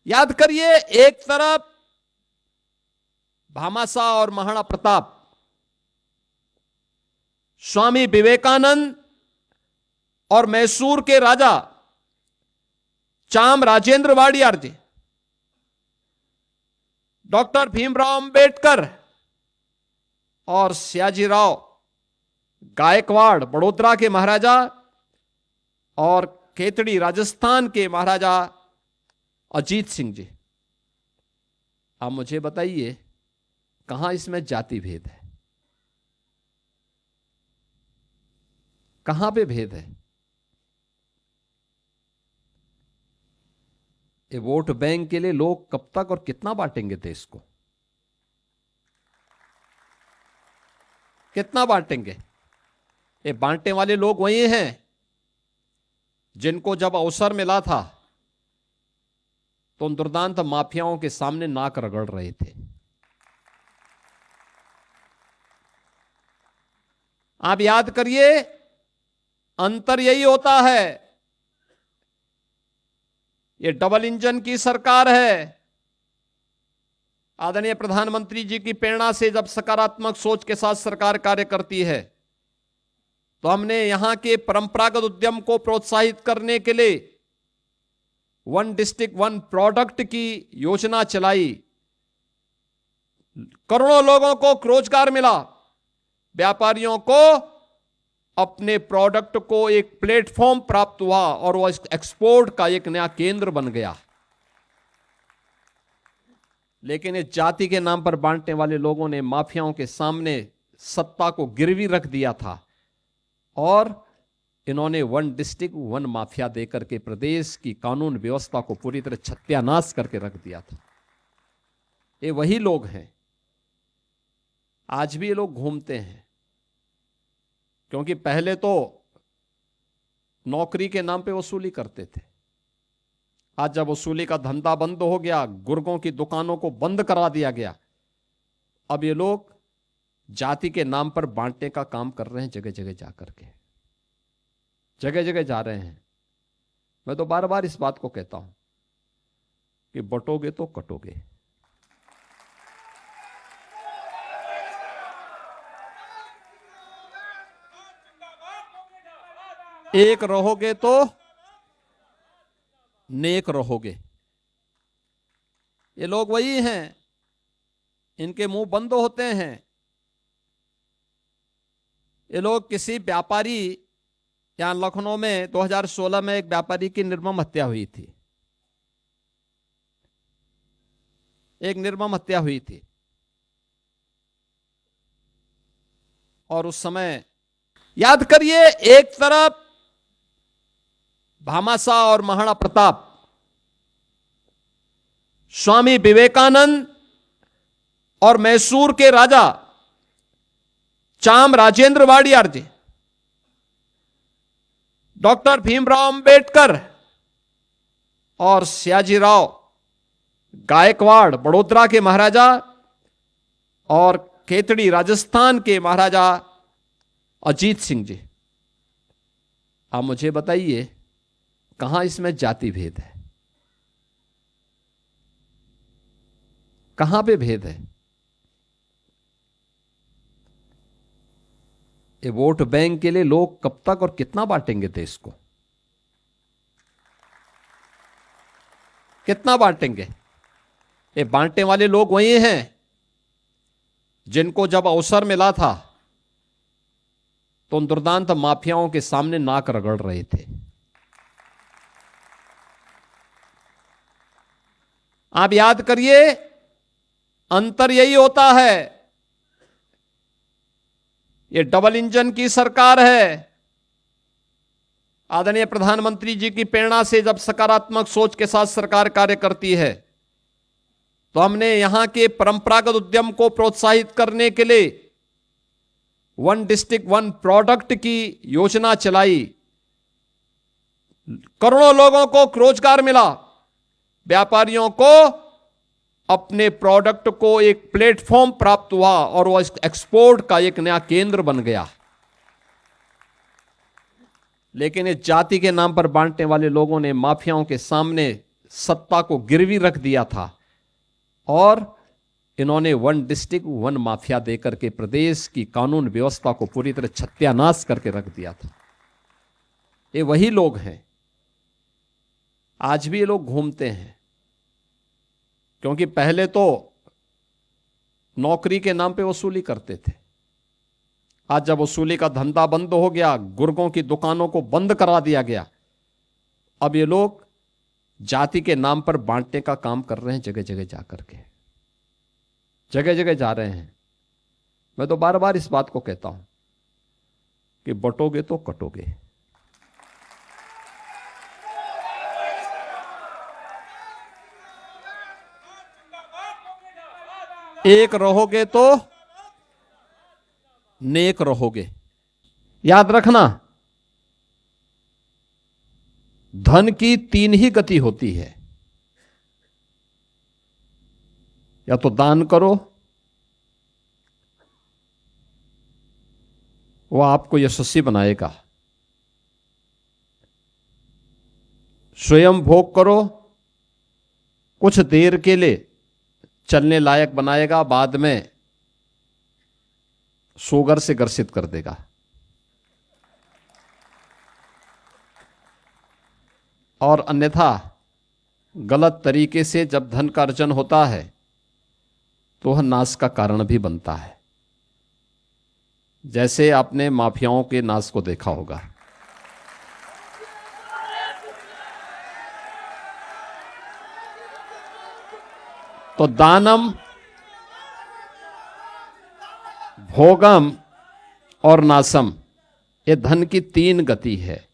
याद करिए, एक तरफ भामाशाह और महाराणा प्रताप, स्वामी विवेकानंद और मैसूर के राजा चाम राजेंद्र वाडियार जी, डॉक्टर भीमराव अंबेडकर और सयाजीराव गायकवाड़ बड़ोदरा के महाराजा और केतड़ी राजस्थान के महाराजा अजीत सिंह जी। आप मुझे बताइए, कहां इसमें जाति भेद है? कहां पे भेद है? ये वोट बैंक के लिए लोग कब तक और कितना बांटेंगे देश को? कितना बांटेंगे? ये बांटने वाले लोग वही हैं जिनको जब अवसर मिला था तो उन दुर्दांत माफियाओं के सामने नाक रगड़ रहे थे। आप याद करिए, अंतर यही होता है, ये डबल इंजन की सरकार है। आदरणीय प्रधानमंत्री जी की प्रेरणा से जब सकारात्मक सोच के साथ सरकार कार्य करती है तो हमने यहां के परंपरागत उद्यम को प्रोत्साहित करने के लिए वन डिस्ट्रिक्ट वन प्रोडक्ट की योजना चलाई। करोड़ों लोगों को रोजगार मिला, व्यापारियों को अपने प्रोडक्ट को एक प्लेटफॉर्म प्राप्त हुआ और वो एक्सपोर्ट का एक नया केंद्र बन गया। लेकिन इस जाति के नाम पर बांटने वाले लोगों ने माफियाओं के सामने सत्ता को गिरवी रख दिया था और इन्होंने वन डिस्ट्रिक्ट वन माफिया देकर के प्रदेश की कानून व्यवस्था को पूरी तरह सत्यानाश करके रख दिया था। ये वही लोग हैं, आज भी ये लोग घूमते हैं, क्योंकि पहले तो नौकरी के नाम पे वसूली करते थे। आज जब वसूली का धंधा बंद हो गया, गुर्गों की दुकानों को बंद करा दिया गया, अब ये लोग जाति के नाम पर बांटने का काम कर रहे हैं। जगह जगह जाकर के जगह जगह जा रहे हैं। मैं तो बार बार इस बात को कहता हूं कि बटोगे तो कटोगे। एक रहोगे तो नेक रहोगे। ये लोग वही हैं, इनके मुंह बंद होते हैं। ये लोग किसी व्यापारी, यहां लखनऊ में 2016 में एक व्यापारी की निर्मम हत्या हुई थी। एक निर्मम हत्या हुई थी और उस समय याद करिए, एक तरफ भामाशाह और महाराणा प्रताप, स्वामी विवेकानंद और मैसूर के राजा चाम राजेंद्र वाडियार जी, डॉक्टर भीमराव अंबेडकर और सयाजीराव गायकवाड़ बड़ोदरा के महाराजा और केतड़ी राजस्थान के महाराजा अजीत सिंह जी। आप मुझे बताइए, कहां इसमें जाति भेद है? कहां पे भेद है? ये वोट बैंक के लिए लोग कब तक और कितना बांटेंगे देश को? कितना बांटेंगे? ये बांटने वाले लोग वही हैं जिनको जब अवसर मिला था तो उन दुर्दांत माफियाओं के सामने नाक रगड़ रहे थे। आप याद करिए, अंतर यही होता है, ये डबल इंजन की सरकार है। आदरणीय प्रधानमंत्री जी की प्रेरणा से जब सकारात्मक सोच के साथ सरकार कार्य करती है तो हमने यहां के परंपरागत उद्यम को प्रोत्साहित करने के लिए वन डिस्ट्रिक्ट वन प्रोडक्ट की योजना चलाई। करोड़ों लोगों को रोजगार मिला, व्यापारियों को अपने प्रोडक्ट को एक प्लेटफॉर्म प्राप्त हुआ और वो एक्सपोर्ट का एक नया केंद्र बन गया। लेकिन इस जाति के नाम पर बांटने वाले लोगों ने माफियाओं के सामने सत्ता को गिरवी रख दिया था और इन्होंने वन डिस्ट्रिक्ट वन माफिया देकर के प्रदेश की कानून व्यवस्था को पूरी तरह सत्यानाश करके रख दिया था। ये वही लोग हैं, आज भी ये लोग घूमते हैं, क्योंकि पहले तो नौकरी के नाम पे वसूली करते थे। आज जब वसूली का धंधा बंद हो गया, गुर्गों की दुकानों को बंद करा दिया गया, अब ये लोग जाति के नाम पर बांटने का काम कर रहे हैं। जगह जगह जाकर के जगह जगह जा रहे हैं। मैं तो बार बार इस बात को कहता हूं कि बटोगे तो कटोगे। एक रहोगे तो नेक रहोगे। याद रखना, धन की तीन ही गति होती है, या तो दान करो, वो आपको यशस्वी बनाएगा, स्वयं भोग करो, कुछ देर के लिए चलने लायक बनाएगा, बाद में शुगर से ग्रसित कर देगा। और अन्यथा गलत तरीके से जब धन का अर्जन होता है तो वह नाश का कारण भी बनता है, जैसे आपने माफियाओं के नाश को देखा होगा। तो दानम, भोगम और नासम, ये धन की तीन गति है।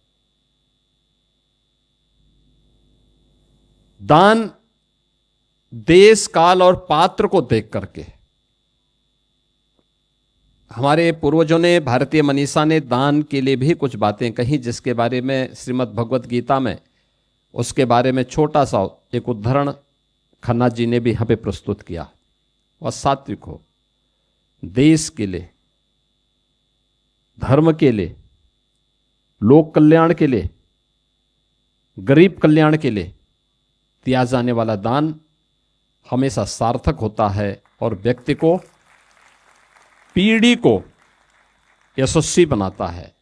दान देश, काल और पात्र को देख करके, हमारे पूर्वजों ने, भारतीय मनीषा ने दान के लिए भी कुछ बातें कही, जिसके बारे में श्रीमद् भगवत गीता में उसके बारे में छोटा सा एक उद्धरण खन्ना जी ने भी यहां पे प्रस्तुत किया। वह सात्विक हो, देश के लिए, धर्म के लिए, लोक कल्याण के लिए, गरीब कल्याण के लिए दिया जाने वाला दान हमेशा सार्थक होता है और व्यक्ति को, पीढ़ी को यशस्वी बनाता है।